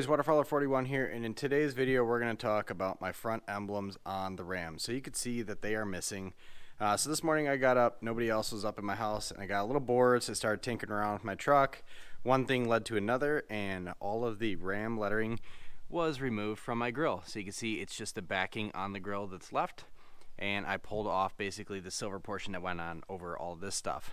guys, Waterfowler41 here, and in today's video we're going to talk about my front emblems on the Ram. So you can see that they are missing. So this morning I got up, nobody else was up in my house, and I got a little bored, so I started tinkering around with my truck. One thing led to another, and all of the Ram lettering was removed from my grill. So you can see it's just the backing on the grill that's left, and I pulled off basically the silver portion that went on over all this stuff.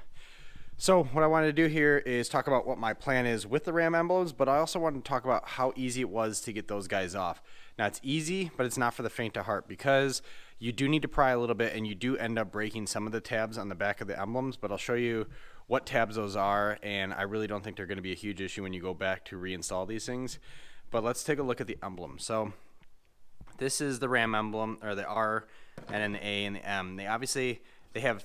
So what I wanted to do here is talk about what my plan is with the Ram emblems, but I also wanted to talk about how easy it was to get those guys off. Now it's easy, but it's not for the faint of heart because you do need to pry a little bit and you do end up breaking some of the tabs on the back of the emblems, but I'll show you what tabs those are, and I really don't think they're going to be a huge issue when you go back to reinstall these things. But let's take a look at the emblem. So this is the Ram emblem, or the R and then the A and the M. They have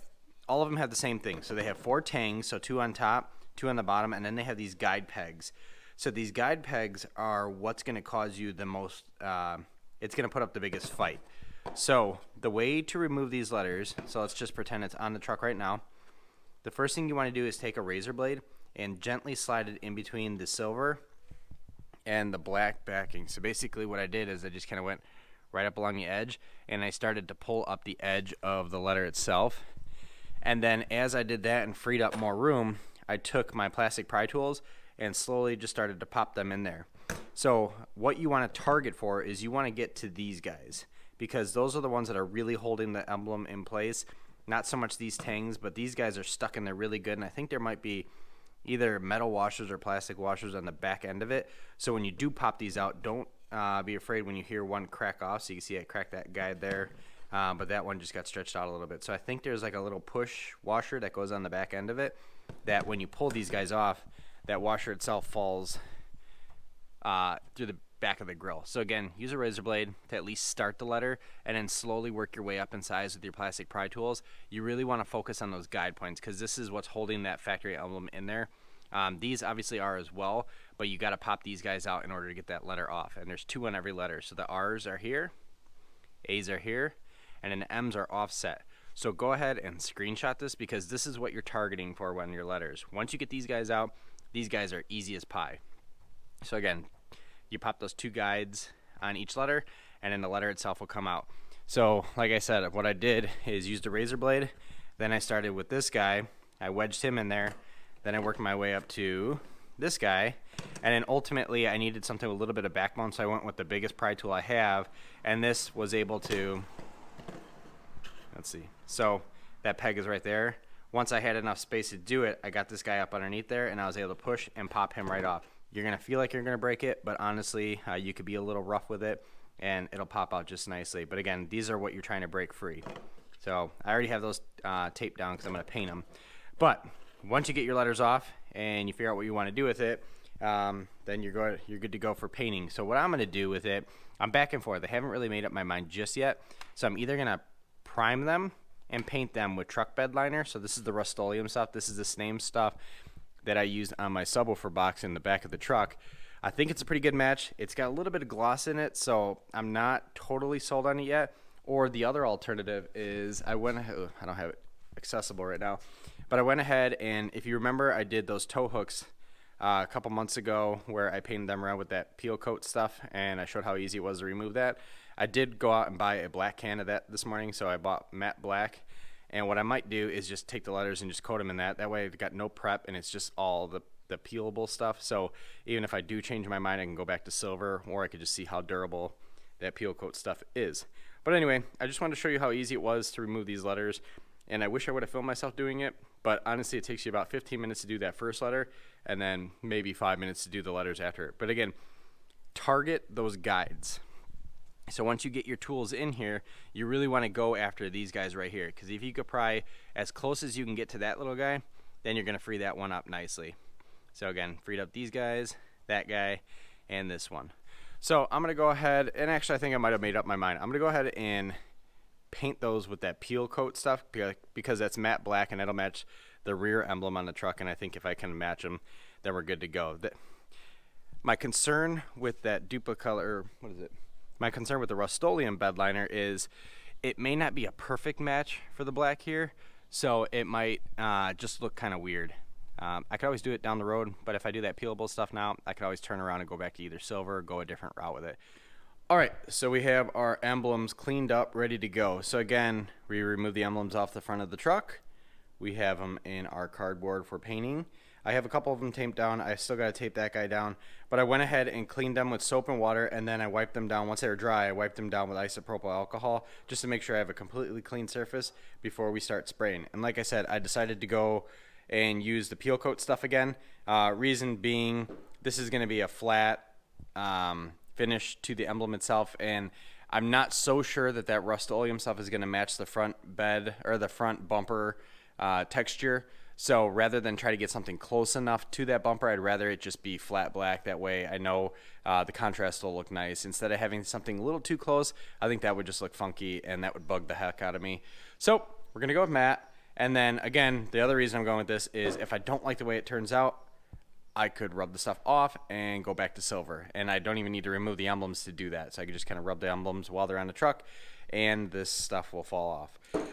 all of them have the same thing. So they have 4 tangs, so 2 on top, 2 on the bottom, and then they have these guide pegs. So these guide pegs are what's going to cause you the most, it's going to put up the biggest fight. So the way to remove these letters, so let's just pretend it's on the truck right now. The first thing you want to do is take a razor blade and gently slide it in between the silver and the black backing. So basically what I did is I just kind of went right up along the edge, and I started to pull up the edge of the letter itself. And then as I did that and freed up more room, I took my plastic pry tools and slowly just started to pop them in there. So what you want to target for is you want to get to these guys, because those are the ones that are really holding the emblem in place. Not so much these tangs, but these guys are stuck in there really good, and I think there might be either metal washers or plastic washers on the back end of it. So when you do pop these out, don't be afraid when you hear one crack off. So you can see I cracked that guide there. But that one just got stretched out a little bit. So I think there's like a little push washer that goes on the back end of it, that when you pull these guys off, that washer itself falls through the back of the grill. So again, use a razor blade to at least start the letter, and then slowly work your way up in size with your plastic pry tools. You really want to focus on those guide points, because this is what's holding that factory emblem in there. These obviously are as well, but you got to pop these guys out in order to get that letter off. And there's 2 on every letter. So the R's are here, A's are here, and then the M's are offset. So go ahead and screenshot this, because this is what you're targeting for when your letters. Once you get these guys out, these guys are easy as pie. So again, you pop those 2 guides on each letter, and then the letter itself will come out. So like I said, what I did is used a razor blade. Then I started with this guy. I wedged him in there. Then I worked my way up to this guy, and then ultimately I needed something with a little bit of backbone, so I went with the biggest pry tool I have, and this was able to, let's see, so that peg is right there. Once I had enough space to do it, I got this guy up underneath there, and I was able to push and pop him right off. You're going to feel like you're going to break it, but honestly, you could be a little rough with it, and it'll pop out just nicely. But again, these are what you're trying to break free. So I already have those taped down because I'm going to paint them. But once you get your letters off and you figure out what you want to do with it, then you're good to go for painting. So what I'm going to do with it, I'm back and forth. I haven't really made up my mind just yet. So I'm either going to prime them and paint them with truck bed liner. So this is the Rustoleum stuff. This is the same stuff that I used on my subwoofer box in the back of the truck. I think it's a pretty good match. It's got a little bit of gloss in it, so I'm not totally sold on it yet. Or the other alternative is I don't have it accessible right now, but I went ahead, and if you remember, I did those tow hooks a couple months ago where I painted them around with that peel coat stuff, and I showed how easy it was to remove that. I did go out and buy a black can of that this morning, so I bought matte black. And what I might do is just take the letters and just coat them in that. That way I've got no prep, and it's just all the peelable stuff. So even if I do change my mind, I can go back to silver, or I could just see how durable that peel coat stuff is. But anyway, I just wanted to show you how easy it was to remove these letters. And I wish I would have filmed myself doing it, but honestly it takes you about 15 minutes to do that first letter, and then maybe 5 minutes to do the letters after it. But again, target those guides. So once you get your tools in here, you really want to go after these guys right here, because if you could pry as close as you can get to that little guy, then you're going to free that one up nicely. So again, freed up these guys, that guy, and this one. So I'm going to go ahead, and actually I think I might have made up my mind. I'm going to go ahead and paint those with that peel coat stuff, because that's matte black and it'll match the rear emblem on the truck, and I think if I can match them, then we're good to go. My concern with that duplicolor, my concern with the Rustoleum bed liner is it may not be a perfect match for the black here, so it might just look kind of weird. I could always do it down the road, but if I do that peelable stuff now, I could always turn around and go back to either silver or go a different route with it. Alright, so we have our emblems cleaned up, ready to go. So again, we remove the emblems off the front of the truck. We have them in our cardboard for painting. I have a couple of them taped down. I still got to tape that guy down. But I went ahead and cleaned them with soap and water, and then I wiped them down. Once they were dry, I wiped them down with isopropyl alcohol just to make sure I have a completely clean surface before we start spraying. And like I said, I decided to go and use the peel coat stuff again. Reason being, this is going to be a flat finish to the emblem itself, and I'm not so sure that that Rustoleum stuff is going to match the front bed or the front bumper texture. So rather than try to get something close enough to that bumper, I'd rather it just be flat black. That way I know the contrast will look nice. Instead of having something a little too close, I think that would just look funky and that would bug the heck out of me. So we're going to go with matte. And then again, the other reason I'm going with this is if I don't like the way it turns out, I could rub the stuff off and go back to silver. And I don't even need to remove the emblems to do that. So I could just kind of rub the emblems while they're on the truck and this stuff will fall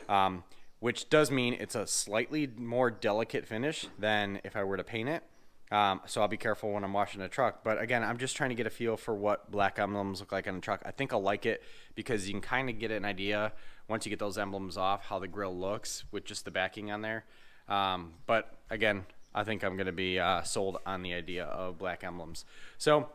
off. Which does mean it's a slightly more delicate finish than if I were to paint it. So I'll be careful when I'm washing the truck. But again, I'm just trying to get a feel for what black emblems look like on the truck. I think I'll like it because you can kind of get an idea once you get those emblems off how the grill looks with just the backing on there. But again, I think I'm going to be sold on the idea of black emblems. So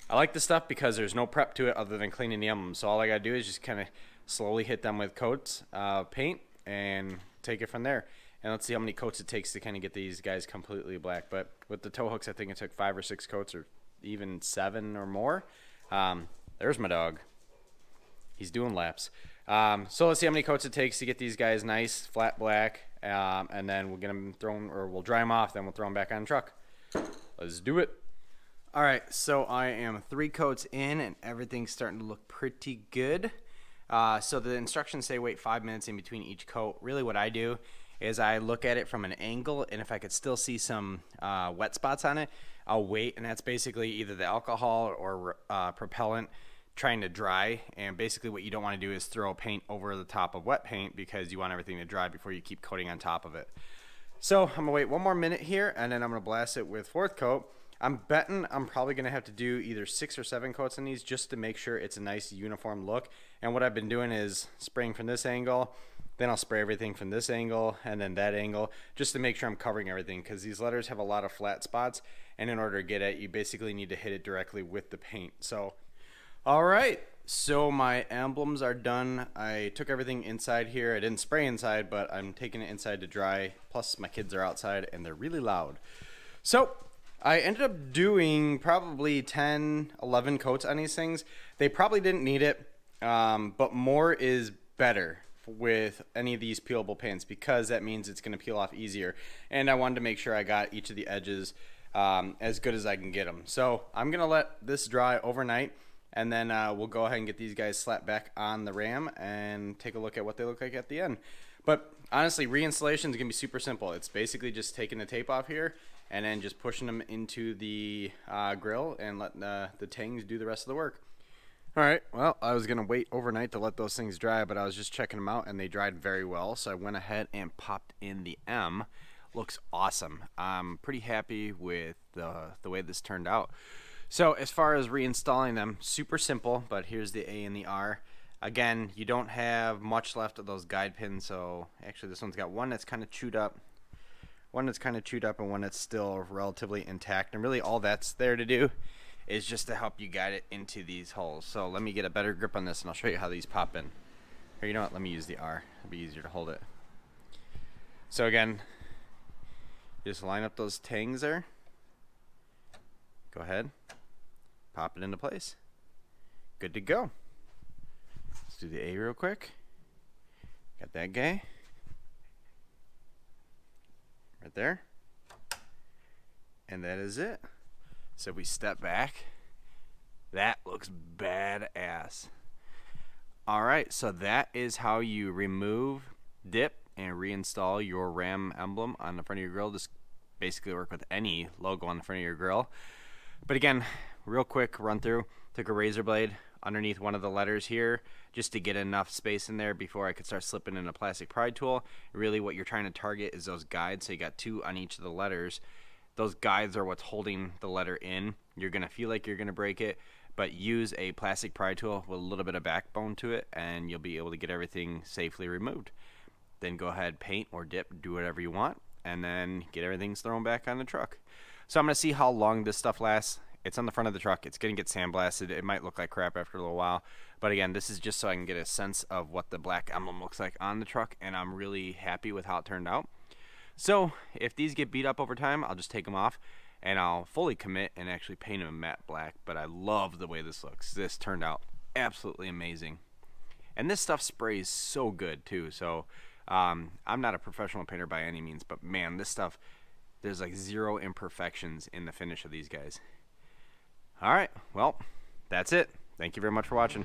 I like this stuff because there's no prep to it other than cleaning the emblems. So all I got to do is just kind of slowly hit them with coats, paint, and take it from there. And let's see how many coats it takes to kind of get these guys completely black. But with the tow hooks, I think it took 5 or 6 coats or even 7 or more. There's my dog. He's doing laps. So let's see how many coats it takes to get these guys nice, flat black. And then we'll get them thrown, or we'll dry them off, then we'll throw them back on the truck. Let's do it. All right, so I am 3 coats in and everything's starting to look pretty good. So the instructions say wait 5 minutes in between each coat. Really what I do is I look at it from an angle, and if I could still see some wet spots on it, I'll wait, and that's basically either the alcohol or propellant trying to dry. And basically what you don't want to do is throw paint over the top of wet paint because you want everything to dry before you keep coating on top of it. So I'm going to wait 1 more minute here, and then I'm going to blast it with 4th coat. I'm betting I'm probably going to have to do either 6 or 7 coats on these just to make sure it's a nice uniform look. And what I've been doing is spraying from this angle, then I'll spray everything from this angle and then that angle just to make sure I'm covering everything, because these letters have a lot of flat spots, and in order to get it, you basically need to hit it directly with the paint. So, all right. So my emblems are done. I took everything inside here. I didn't spray inside, but I'm taking it inside to dry. Plus my kids are outside and they're really loud. So I ended up doing probably 10, 11 coats on these things. They probably didn't need it, but more is better with any of these peelable paints because that means it's going to peel off easier. And I wanted to make sure I got each of the edges as good as I can get them. So I'm going to let this dry overnight, and then we'll go ahead and get these guys slapped back on the Ram and take a look at what they look like at the end. But honestly, reinstallation is going to be super simple. It's basically just taking the tape off here and then just pushing them into the grill and letting the tangs do the rest of the work. All right, well, I was going to wait overnight to let those things dry, but I was just checking them out, and they dried very well. So I went ahead and popped in the M. Looks awesome. I'm pretty happy with the way this turned out. So as far as reinstalling them, super simple, but here's the A and the R. Again, you don't have much left of those guide pins, so actually this one's got one that's kind of chewed up, and one that's still relatively intact. And really all that's there to do is just to help you guide it into these holes. So let me get a better grip on this and I'll show you how these pop in. Or you know what, let me use the R. It'll be easier to hold it. So again, just line up those tangs there. Go ahead, pop it into place. Good to go. Let's do the A real quick. Got that guy. Right there. And that is it. So we step back. That looks badass. Alright, so that is how you remove, dip, and reinstall your Ram emblem on the front of your grill. Just basically work with any logo on the front of your grill. But again, real quick run through. Took a razor blade, underneath one of the letters here just to get enough space in there before I could start slipping in a plastic pry tool. Really what you're trying to target is those guides. So you got 2 on each of the letters. Those guides are what's holding the letter in. You're going to feel like you're going to break it, but use a plastic pry tool with a little bit of backbone to it and you'll be able to get everything safely removed. Then go ahead, paint or dip, do whatever you want, and then get everything thrown back on the truck. So I'm going to see how long this stuff lasts. It's on the front of the truck. It's going to get sandblasted. It might look like crap after a little while. But again, this is just so I can get a sense of what the black emblem looks like on the truck, and I'm really happy with how it turned out. So if these get beat up over time, I'll just take them off, and I'll fully commit and actually paint them matte black. But I love the way this looks. This turned out absolutely amazing. And this stuff sprays so good too. So I'm not a professional painter by any means, but man, this stuff, there's like 0 imperfections in the finish of these guys. All right, well, that's it. Thank you very much for watching.